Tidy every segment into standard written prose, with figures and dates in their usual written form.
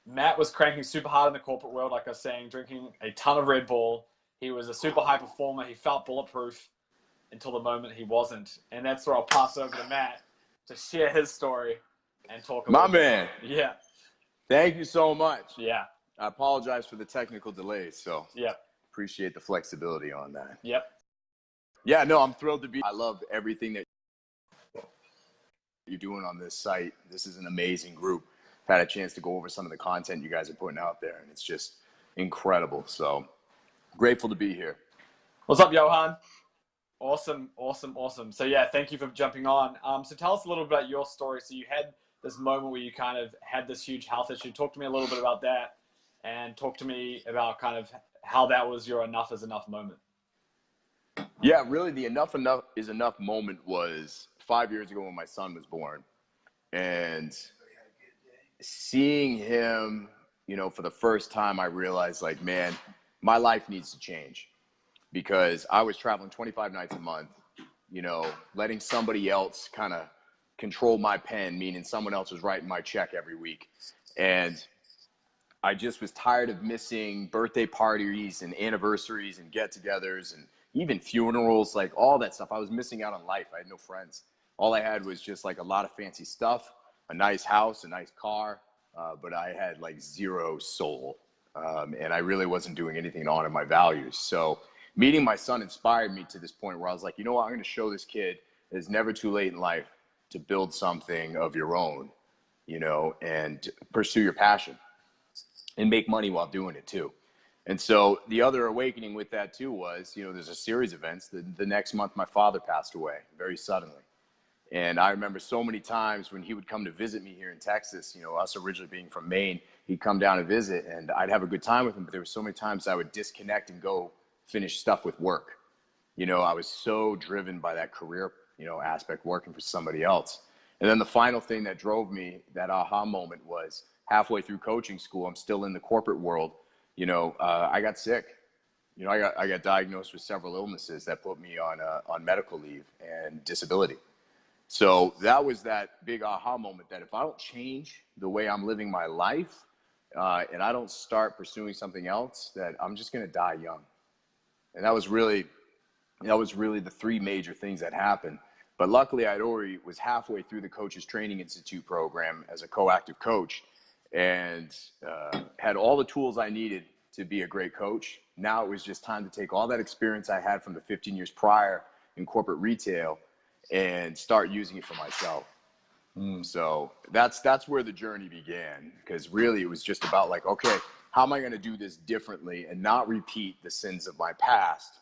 Matt was cranking super hard in the corporate world, like I was saying, drinking a ton of Red Bull. He was a super high performer. He felt bulletproof until the moment he wasn't. And that's where I'll pass over to Matt to share his story and talk a My little bit. man. Yeah. Thank you so much. Yeah. I apologize for the technical delays, so yeah. Appreciate the flexibility on that. Yep. Yeah, no, I'm thrilled to be. I love everything that you're doing on this site. This is an amazing group. I've had a chance to go over some of the content you guys are putting out there, and it's just incredible. So grateful to be here. What's up, Johan? Awesome. So yeah, thank you for jumping on. So tell us a little bit about your story. So you had this moment where you kind of had this huge health issue. Talk to me a little bit about that, and talk to me about kind of how that was your enough is enough moment. Yeah, really the enough is enough moment was 5 years ago when my son was born. And seeing him, for the first time, I realized, like, man, my life needs to change, because I was traveling 25 nights a month, letting somebody else kind of control my pen, meaning someone else was writing my check every week. And I just was tired of missing birthday parties and anniversaries and get-togethers and even funerals, like all that stuff. I was missing out on life. I had no friends. All I had was just like a lot of fancy stuff, a nice house, a nice car, but I had like zero soul. And I really wasn't doing anything to honor my values. So meeting my son inspired me to this point where I was like, you know what, I'm going to show this kid it's never too late in life to build something of your own, and pursue your passion and make money while doing it too. And so the other awakening with that too was, there's a series of events. The next month, my father passed away very suddenly. And I remember so many times when he would come to visit me here in Texas, us originally being from Maine, he'd come down and visit and I'd have a good time with him. But there were so many times I would disconnect and go finish stuff with work. I was so driven by that career, aspect, working for somebody else. And then the final thing that drove me, that aha moment, was halfway through coaching school. I'm still in the corporate world. I got sick. I got diagnosed with several illnesses that put me on medical leave and disability. So that was that big aha moment that if I don't change the way I'm living my life, and I don't start pursuing something else, that I'm just going to die young. And that was really the three major things that happened. But luckily, I already was halfway through the Coaches Training Institute program as a co-active coach, and had all the tools I needed to be a great coach. Now it was just time to take all that experience I had from the 15 years prior in corporate retail and start using it for myself. So that's where the journey began, because really it was just about like, okay, how am I going to do this differently and not repeat the sins of my past?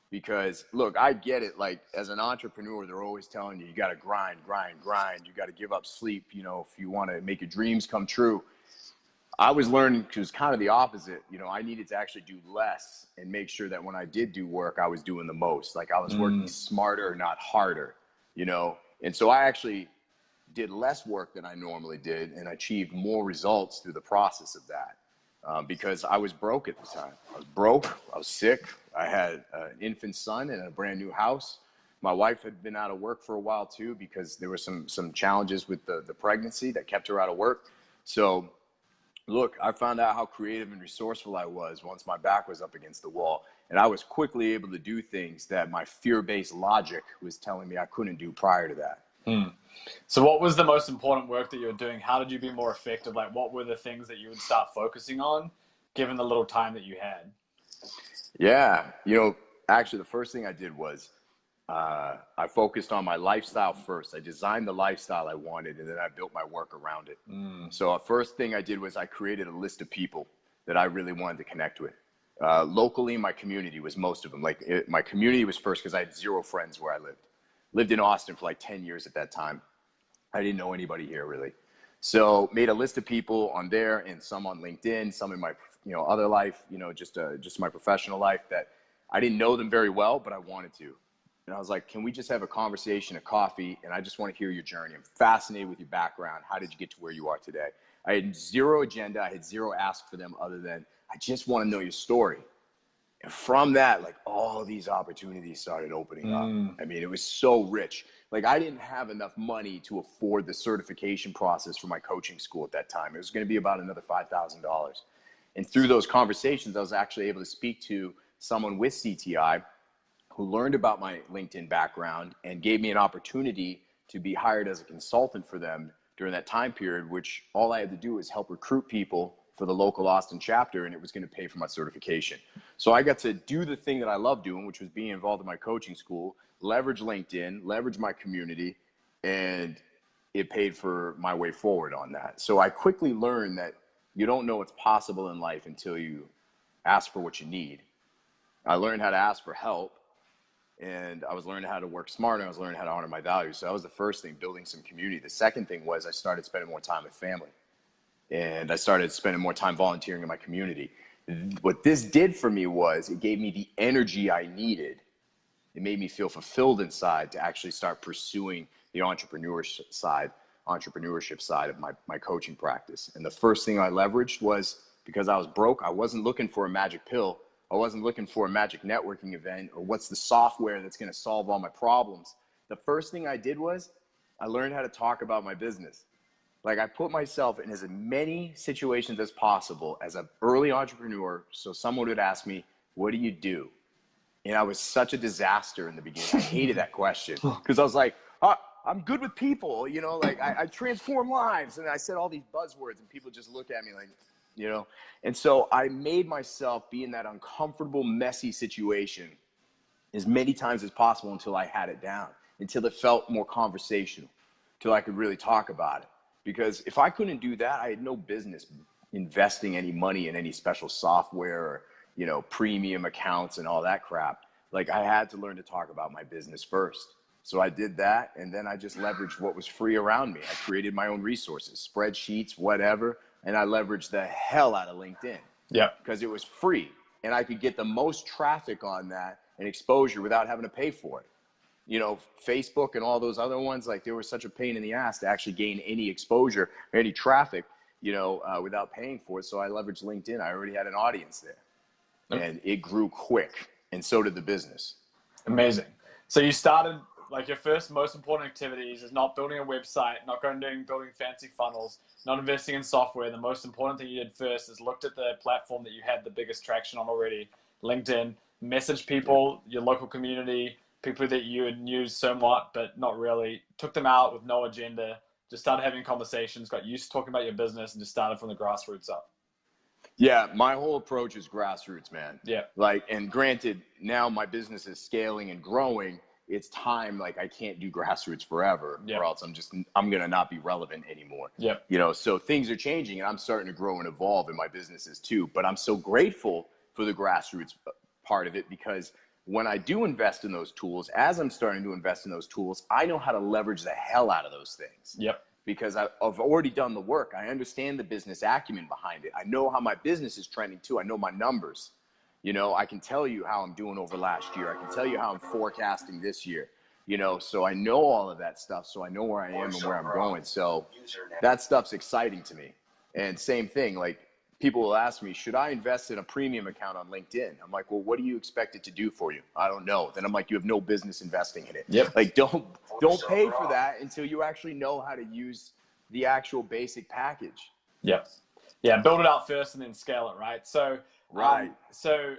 Because look, I get it. Like, as an entrepreneur, they're always telling you got to grind. You got to give up sleep, if you want to make your dreams come true. I was learning, because kind of the opposite. I needed to actually do less and make sure that when I did do work, I was doing the most. Like, I was working smarter, not harder, And so I actually did less work than I normally did and achieved more results through the process of that. Because I was broke at the time. I was broke. I was sick. I had an infant son and a brand new house. My wife had been out of work for a while too, because there were some challenges with the pregnancy that kept her out of work. So look, I found out how creative and resourceful I was once my back was up against the wall. And I was quickly able to do things that my fear-based logic was telling me I couldn't do prior to that. So what was the most important work that you were doing? How did you be more effective? Like, what were the things that you would start focusing on given the little time that you had? Yeah. Actually, the first thing I did was I focused on my lifestyle first. I designed the lifestyle I wanted, and then I built my work around it. So the first thing I did was I created a list of people that I really wanted to connect with. Locally, my community was most of them. My community was first, because I had zero friends where I lived. Lived in Austin for like 10 years at that time. I didn't know anybody here really. So made a list of people on there and some on LinkedIn, some in my other life, just my professional life, that I didn't know them very well, but I wanted to. And I was like, can we just have a conversation, a coffee? And I just want to hear your journey. I'm fascinated with your background. How did you get to where you are today? I had zero agenda. I had zero ask for them other than, I just want to know your story. And from that, like all these opportunities started opening up. I mean, it was so rich. Like I didn't have enough money to afford the certification process for my coaching school at that time. It was going to be about another $5,000. And through those conversations, I was actually able to speak to someone with CTI who learned about my LinkedIn background and gave me an opportunity to be hired as a consultant for them during that time period, which all I had to do was help recruit people for the local Austin chapter, and it was going to pay for my certification. So I got to do the thing that I love doing, which was being involved in my coaching school, leverage LinkedIn, leverage my community, and it paid for my way forward on that. So I quickly learned that you don't know what's possible in life until you ask for what you need. I learned how to ask for help, and I was learning how to work smarter. I was learning how to honor my values. So that was the first thing, building some community. The second thing was I started spending more time with family, and I started spending more time volunteering in my community. What this did for me was it gave me the energy I needed. It made me feel fulfilled inside to actually start pursuing the entrepreneurship side of my coaching practice. And the first thing I leveraged was, because I was broke, I wasn't looking for a magic pill. I wasn't looking for a magic networking event or what's the software that's going to solve all my problems. The first thing I did was I learned how to talk about my business. Like I put myself in as many situations as possible as an early entrepreneur. So someone would ask me, what do you do? And I was such a disaster in the beginning. I hated that question because I was like, oh, I'm good with people, you know, like I transform lives. And I said all these buzzwords and people just look at me like, you know. And so I made myself be in that uncomfortable, messy situation as many times as possible until I had it down, until it felt more conversational, till I could really talk about it. Because if I couldn't do that, I had no business investing any money in any special software or, you know, premium accounts and all that crap. Like I had to learn to talk about my business first. So I did that, and then I just leveraged what was free around me. I created my own resources, spreadsheets, whatever, and I leveraged the hell out of LinkedIn. Yeah. Because it was free, and I could get the most traffic on that and exposure without having to pay for it. You know, Facebook and all those other ones, like they were such a pain in the ass to actually gain any exposure or any traffic, you know, without paying for it. So I leveraged LinkedIn. I already had an audience there, and it grew quick, and so did the business. Amazing. So you started, like your first most important activities is not building a website, not going and building fancy funnels, not investing in software. The most important thing you did first is looked at the platform that you had the biggest traction on already, LinkedIn, messaged people, your local community, people that you had knew somewhat, but not really, took them out with no agenda, just started having conversations, got used to talking about your business, and just started from the grassroots up. Yeah, my whole approach is grassroots, man. Yeah. Like, and granted, now my business is scaling and growing. It's time, like I can't do grassroots forever, or else I'm going to not be relevant anymore. Yeah. You know, so things are changing and I'm starting to grow and evolve in my businesses too. But I'm so grateful for the grassroots part of it, because when I do invest in those tools, as I'm starting to invest in those tools, I know how to leverage the hell out of those things. Yep. Because I've already done the work. I understand the business acumen behind it. I know how my business is trending too. I know my numbers. You know, I can tell you how I'm doing over last year. I can tell you how I'm forecasting this year. You know, so I know all of that stuff. So I know where I am and where I'm going. So that stuff's exciting to me. And same thing, like people will ask me, should I invest in a premium account on LinkedIn? I'm like, well, what do you expect it to do for you? I don't know. Then I'm like, you have no business investing in it. Yep. Like, don't pay for that until you actually know how to use the actual basic package. Yep. Yeah. Build it out first and then scale it. Right. So, so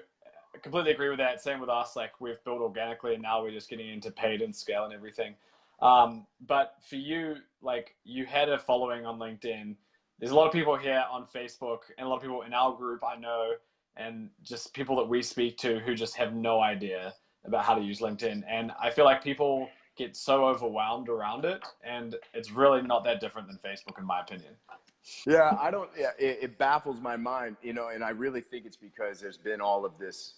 I completely agree with that. Same with us. Like we've built organically and now we're just getting into paid and scale and everything. But for you, like you had a following on LinkedIn. There's a lot of people here on Facebook and a lot of people in our group I know, and just people that we speak to who just have no idea about how to use LinkedIn. And I feel like people get so overwhelmed around it, and it's really not that different than Facebook in my opinion. Yeah, it baffles my mind, you know, and I really think it's because there's been all of this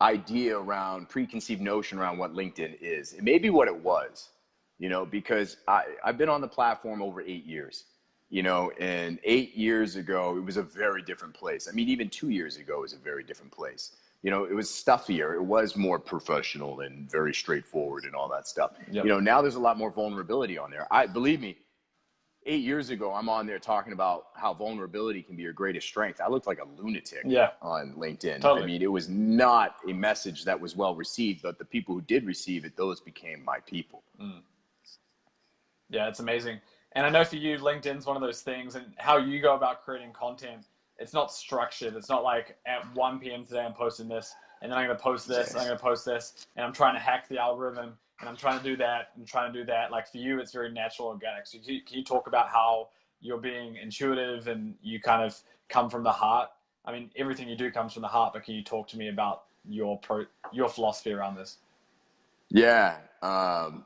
idea around, preconceived notion around what LinkedIn is. It may be what it was, you know, because I've been on the platform over 8 years. You know, and 8 years ago, it was a very different place. I mean, even 2 years ago, it was a very different place. You know, it was stuffier. It was more professional and very straightforward and all that stuff. Yep. You know, now there's a lot more vulnerability on there. Believe me, 8 years ago, I'm on there talking about how vulnerability can be your greatest strength. I looked like a lunatic on LinkedIn. Totally. I mean, it was not a message that was well received, but the people who did receive it, those became my people. Yeah, it's amazing. And I know for you, LinkedIn's one of those things, and how you go about creating content, it's not structured. It's not like at 1 p.m. today I'm posting this, and then I'm going to post this, and I'm going to post this, and I'm trying to hack the algorithm, and I'm trying to do that, and trying to do that. Like for you, it's very natural, organic. So can you talk about how you're being intuitive and you kind of come from the heart? I mean, everything you do comes from the heart, but can you talk to me about your philosophy around this? Yeah,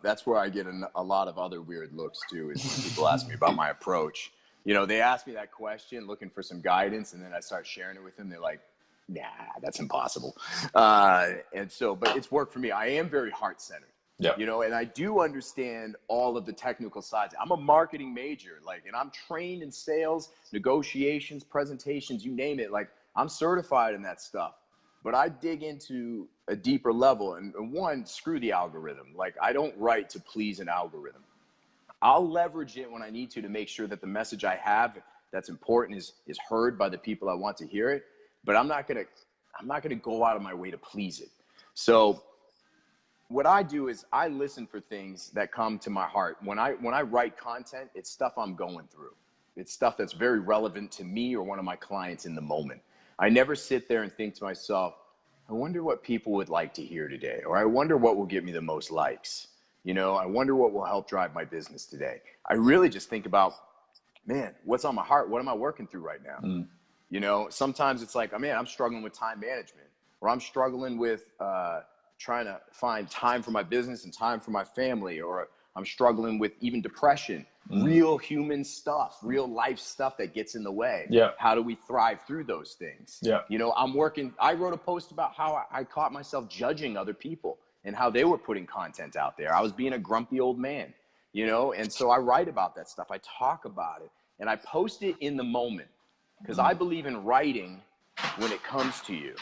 that's where I get a lot of other weird looks too, is when people ask me about my approach. You know, they ask me that question looking for some guidance, and then I start sharing it with them. They're like, nah, that's impossible. And so, but it's worked for me. I am very heart-centered. Yep. You know, and I do understand all of the technical sides. I'm a marketing major, like, and I'm trained in sales, negotiations, presentations, you name it. Like, I'm certified in that stuff. But I dig into a deeper level, and one, screw the algorithm. Like, I don't write to please an algorithm. I'll leverage it when I need to make sure that the message I have that's important is heard by the people I want to hear it. But I'm not gonna go out of my way to please it. So what I do is I listen for things that come to my heart. When I write content, it's stuff I'm going through. It's stuff that's very relevant to me or one of my clients in the moment. I never sit there and think to myself, I wonder what people would like to hear today, or I wonder what will get me the most likes. You know, I wonder what will help drive my business today. I really just think about, man, what's on my heart? What am I working through right now? You know, sometimes it's like, oh, man, I'm struggling with time management, or I'm struggling with trying to find time for my business and time for my family, or I'm struggling with even depression, real human stuff, real life stuff that gets in the way. Yeah. How do we thrive through those things? Yeah. You know, I wrote a post about how I caught myself judging other people and how they were putting content out there. I was being a grumpy old man, you know, and so I write about that stuff. I talk about it and I post it in the moment, because I believe in writing when it comes to you.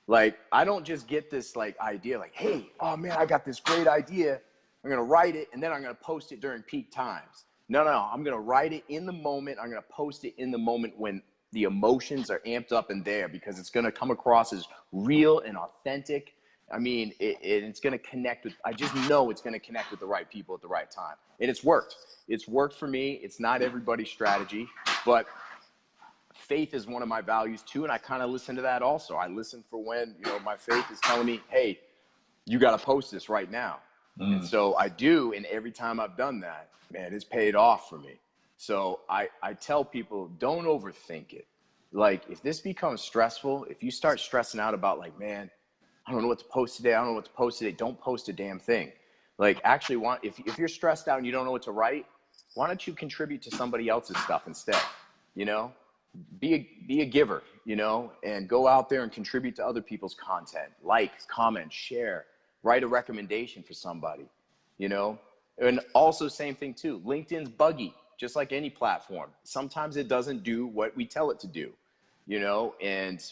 Like, I don't just get this like idea like, hey, oh man, I got this great idea. I'm going to write it and then I'm going to post it during peak times. No, I'm going to write it in the moment. I'm going to post it in the moment when the emotions are amped up in there, because it's going to come across as real and authentic. I mean, it's going to connect with, I just know it's going to connect with the right people at the right time. And it's worked. It's worked for me. It's not everybody's strategy, but faith is one of my values too. And I kind of listen to that also. I listen for when, you know, my faith is telling me, hey, you got to post this right now. And so I do. And every time I've done that, man, it's paid off for me. So I tell people, don't overthink it. Like, if this becomes stressful, if you start stressing out about like, man, I don't know what to post today. I don't know what to post today. Don't post a damn thing. Like, actually, if you're stressed out and you don't know what to write, why don't you contribute to somebody else's stuff instead? You know, be a giver, you know, and go out there and contribute to other people's content. Like, comment, share, write a recommendation for somebody, you know. And also, same thing too, LinkedIn's buggy, just like any platform. Sometimes it doesn't do what we tell it to do, you know, and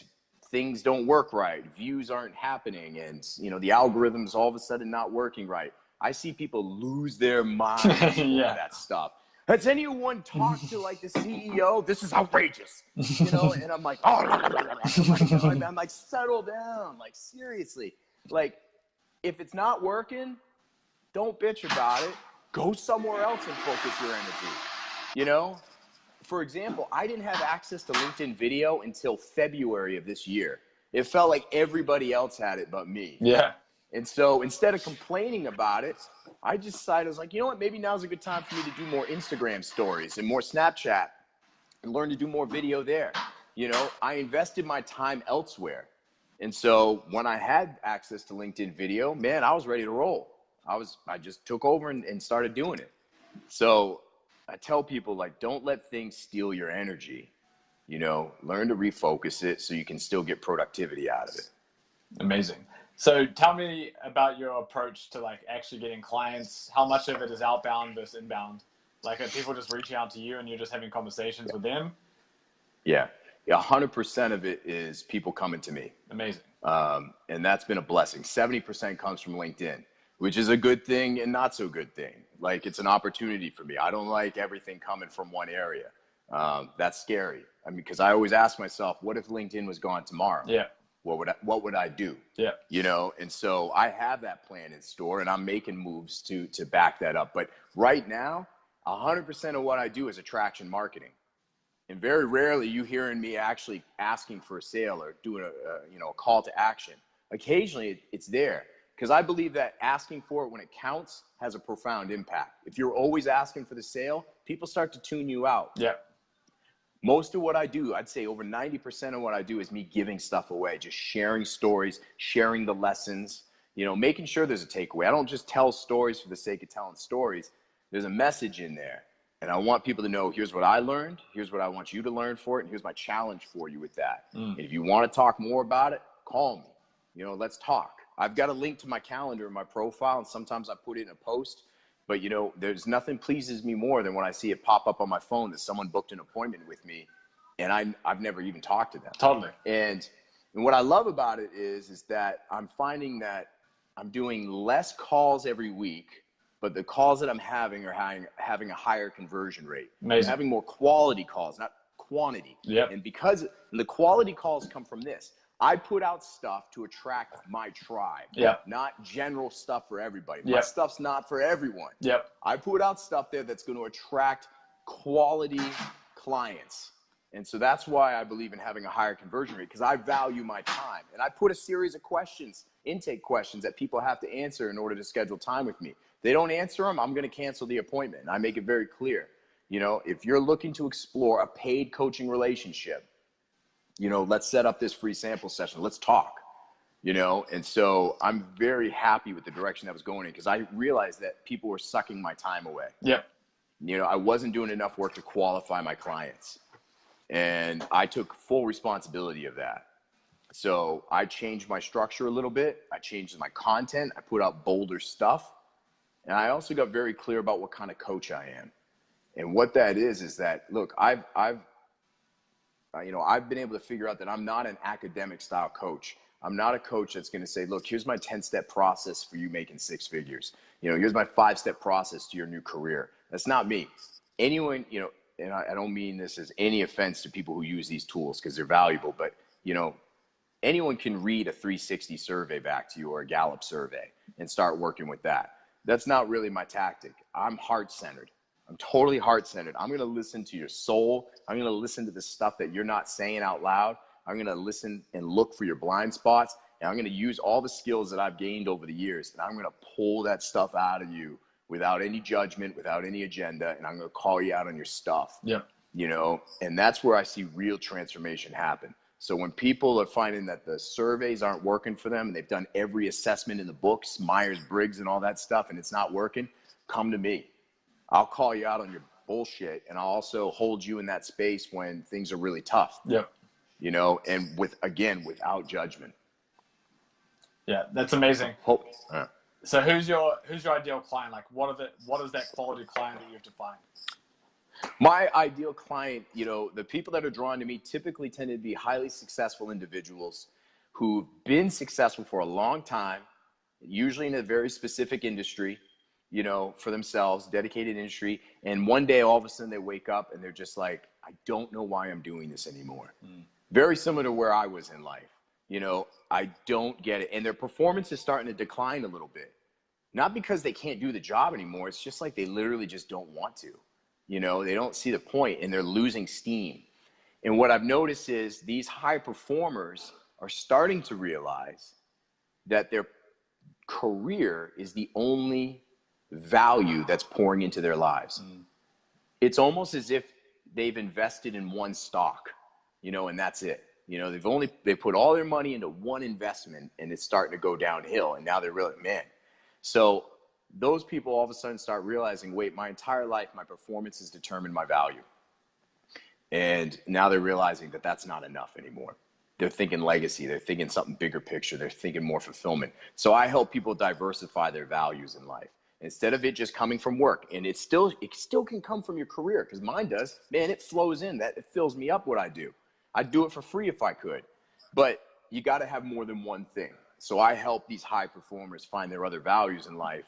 things don't work right. Views aren't happening, and, you know, the algorithm's all of a sudden not working right. I see people lose their minds over that stuff. Has anyone talked to like the CEO? This is outrageous, you know? And I'm like, oh, I'm like, settle down. Like, seriously, like, if it's not working, don't bitch about it. Go somewhere else and focus your energy, you know? For example, I didn't have access to LinkedIn video until February of this year. It felt like everybody else had it but me. Yeah. And so instead of complaining about it, I just decided, I was like, you know what, maybe now's a good time for me to do more Instagram stories and more Snapchat and learn to do more video there. You know, I invested my time elsewhere. And so when I had access to LinkedIn video, man, I was ready to roll. I just took over and started doing it. So I tell people, like, don't let things steal your energy. You know, learn to refocus it so you can still get productivity out of it. Amazing. So tell me about your approach to like actually getting clients. How much of it is outbound versus inbound? Like, are people just reaching out to you and you're just having conversations with them? Yeah. 100% of it is people coming to me. Amazing. And that's been a blessing. 70% comes from LinkedIn, which is a good thing and not so good thing. Like, it's an opportunity for me. I don't like everything coming from one area. That's scary. I mean, because I always ask myself, what if LinkedIn was gone tomorrow? Yeah. What would I do? Yeah. You know, and so I have that plan in store, and I'm making moves to back that up. But right now, 100% of what I do is attraction marketing. And very rarely you hearing me actually asking for a sale or doing a call to action. Occasionally it's there, because I believe that asking for it when it counts has a profound impact. If you're always asking for the sale, people start to tune you out. Yeah. Most of what I do, I'd say over 90% of what I do is me giving stuff away, just sharing stories, sharing the lessons, making sure there's a takeaway. I don't just tell stories for the sake of telling stories. There's a message in there. And I want people to know, here's what I learned, here's what I want you to learn for it, and here's my challenge for you with that. And if you want to talk more about it, call me. Let's talk. I've got a link to my calendar in my profile, and sometimes I put it in a post. But, there's nothing pleases me more than when I see it pop up on my phone that someone booked an appointment with me, and I've never even talked to them. Totally. And what I love about it is that I'm finding that I'm doing less calls every week, but the calls that I'm having are having a higher conversion rate. Amazing. I'm having more quality calls, not quantity. Yep. And because the quality calls come from this, I put out stuff to attract my tribe, Yep. not general stuff for everybody. Yep. My stuff's not for everyone. Yep. I put out stuff there that's going to attract quality clients. And so that's why I believe in having a higher conversion rate, because I value my time. And I put a series of questions, intake questions, that people have to answer in order to schedule time with me. If they don't answer them, I'm going to cancel the appointment. And I make it very clear. If you're looking to explore a paid coaching relationship, let's set up this free sample session. Let's talk, and so I'm very happy with the direction that was going in, because I realized that people were sucking my time away. Yep. I wasn't doing enough work to qualify my clients, and I took full responsibility of that. So I changed my structure a little bit. I changed my content. I put out bolder stuff. And I also got very clear about what kind of coach I am. And what that is that, look, I've been able to figure out that I'm not an academic style coach. I'm not a coach that's going to say, look, here's my 10-step process for you making 6 figures. Here's my 5-step process to your new career. That's not me. Anyone, and I don't mean this as any offense to people who use these tools, because they're valuable, but, anyone can read a 360 survey back to you, or a Gallup survey, and start working with that. That's not really my tactic. I'm heart-centered. I'm totally heart-centered. I'm going to listen to your soul. I'm going to listen to the stuff that you're not saying out loud. I'm going to listen and look for your blind spots. And I'm going to use all the skills that I've gained over the years. And I'm going to pull that stuff out of you without any judgment, without any agenda. And I'm going to call you out on your stuff. Yeah. And that's where I see real transformation happen. So when people are finding that the surveys aren't working for them, and they've done every assessment in the books, Myers-Briggs and all that stuff, and it's not working, come to me. I'll call you out on your bullshit, and I'll also hold you in that space when things are really tough. Yep. And without judgment. Yeah, that's amazing. Yeah. So who's your ideal client? Like, what is that quality client that you have to find? My ideal client, the people that are drawn to me typically tend to be highly successful individuals who've been successful for a long time, usually in a very specific industry, for themselves, dedicated industry. And one day, all of a sudden, they wake up and they're just like, I don't know why I'm doing this anymore. Very similar to where I was in life. I don't get it. And their performance is starting to decline a little bit. Not because they can't do the job anymore. It's just like they literally just don't want to. They don't see the point, and they're losing steam. And what I've noticed is these high performers are starting to realize that their career is the only value that's pouring into their lives. It's almost as if they've invested in one stock, and that's it. They put all their money into one investment, and it's starting to go downhill. And now they're really, man. So those people all of a sudden start realizing, wait, my entire life, my performance has determined my value. And now they're realizing that that's not enough anymore. They're thinking legacy. They're thinking something bigger picture. They're thinking more fulfillment. So I help people diversify their values in life. Instead of it just coming from work, and it still can come from your career, because mine does. Man, it flows in. It fills me up what I do. I'd do it for free if I could. But you got to have more than one thing. So I help these high performers find their other values in life.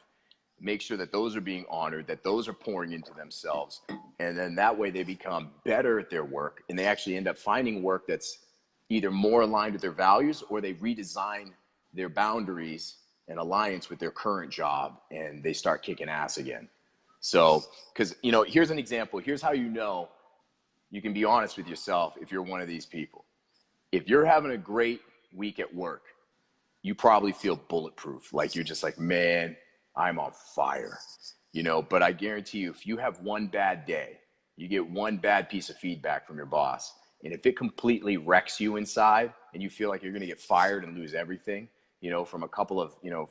make sure that those are being honored, that those are pouring into themselves. And then that way they become better at their work, and they actually end up finding work that's either more aligned with their values, or they redesign their boundaries and alliance with their current job, and they start kicking ass again. So, because, you know, here's an example. Here's how you know you can be honest with yourself if you're one of these people. If you're having a great week at work, you probably feel bulletproof. Like, you're just like, man, I'm on fire, you know. But I guarantee you, if you have one bad day, you get one bad piece of feedback from your boss, and if it completely wrecks you inside and you feel like you're going to get fired and lose everything, you know, from a couple of, you know,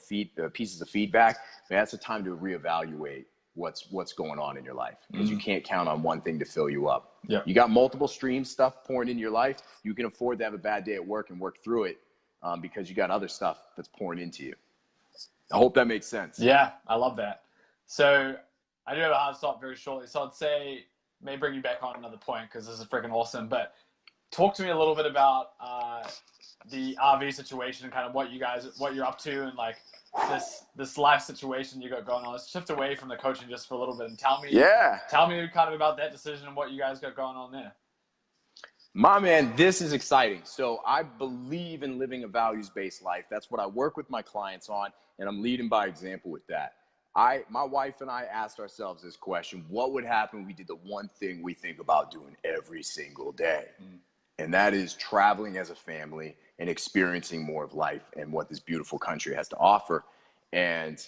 pieces of feedback, man, that's a time to reevaluate what's going on in your life, because you can't count on one thing to fill you up. Yeah. You got multiple streams, stuff pouring into your life. You can afford to have a bad day at work and work through it, because you got other stuff that's pouring into you. I hope that makes sense. Yeah, I love that. So I do have a hard stop very shortly. So I'd say, may bring you back on another point, because this is freaking awesome. But talk to me a little bit about the RV situation and kind of what you're up to, and like this life situation you got going on. Let's shift away from the coaching just for a little bit and tell me kind of about that decision and what you guys got going on there. My man, this is exciting. So I believe in living a values-based life. That's what I work with my clients on, and I'm leading by example with that. My wife and I asked ourselves this question: what would happen if we did the one thing we think about doing every single day? And that is traveling as a family and experiencing more of life and what this beautiful country has to offer. And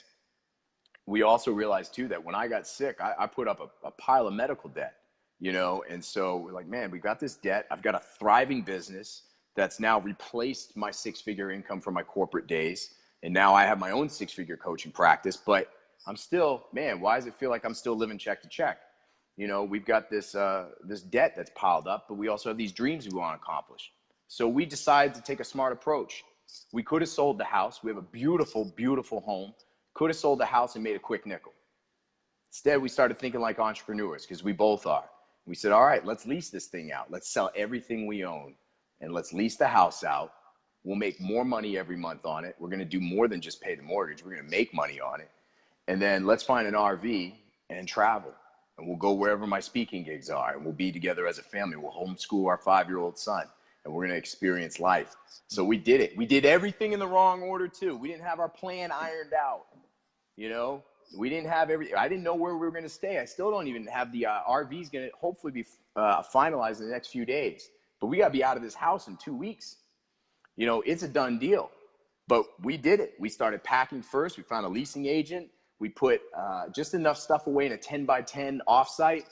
we also realized too that when I got sick, I put up a pile of medical debt, you know? And so we're like, man, we got this debt. I've got a thriving business that's now replaced my 6-figure income from my corporate days. And now I have my own 6-figure coaching practice, but I'm still, man, why does it feel like I'm still living check to check? You know, we've got this debt that's piled up, but we also have these dreams we want to accomplish. So we decided to take a smart approach. We could have sold the house. We have a beautiful, beautiful home. Could have sold the house and made a quick nickel. Instead, we started thinking like entrepreneurs, because we both are. We said, all right, let's lease this thing out. Let's sell everything we own, and let's lease the house out. We'll make more money every month on it. We're going to do more than just pay the mortgage. We're going to make money on it. And then let's find an RV and travel. And we'll go wherever my speaking gigs are, and we'll be together as a family. We'll homeschool our 5-year-old son, and we're going to experience life. So we did it. We did everything in the wrong order too. We didn't have our plan ironed out. You know, we didn't have everything. I didn't know where we were going to stay. I still don't even have the RV's going to hopefully be finalized in the next few days. But we got to be out of this house in 2 weeks. You know, it's a done deal. But we did it. We started packing first. We found a leasing agent. We put just enough stuff away in a 10x10 offsite,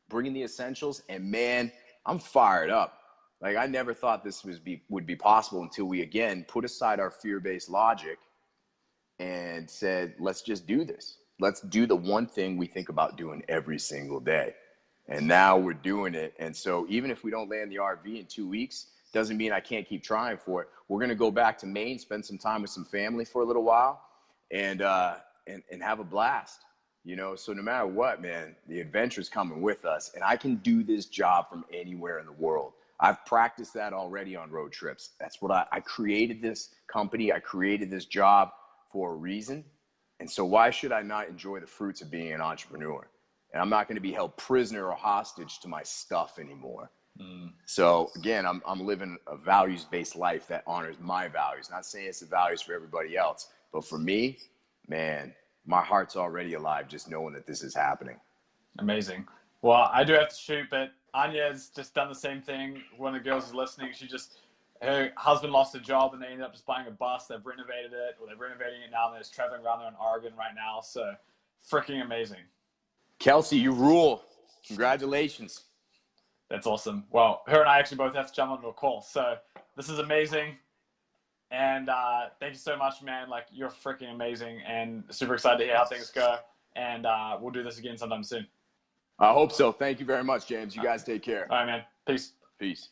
bringing the essentials. And man, I'm fired up. Like, I never thought this would be possible until we, again, put aside our fear-based logic and said, let's just do this. Let's do the one thing we think about doing every single day. And now we're doing it. And so even if we don't land the RV in 2 weeks, doesn't mean I can't keep trying for it. We're going to go back to Maine, spend some time with some family for a little while, and have a blast, you know? So no matter what, man, the adventure's coming with us, and I can do this job from anywhere in the world. I've practiced that already on road trips. That's what I created this company. I created this job for a reason. And so why should I not enjoy the fruits of being an entrepreneur? And I'm not going to be held prisoner or hostage to my stuff anymore. So again, I'm living a values-based life that honors my values. Not saying it's the values for everybody else, but for me, man, my heart's already alive just knowing that this is happening. Amazing. Well, I do have to shoot, but Anya's just done the same thing. One of the girls is listening. Her husband lost a job, and they ended up just buying a bus. They've renovated it, or they're renovating it now, and they're just traveling around there in Oregon right now. So freaking amazing. Kelsey, you rule. Congratulations. That's awesome. Well, her and I actually both have to jump onto a call. So this is amazing. And thank you so much, man. Like, you're freaking amazing, and super excited to hear how things go. And we'll do this again sometime soon. I hope so. Thank you very much, James. You guys take care. All right, man. Peace. Peace.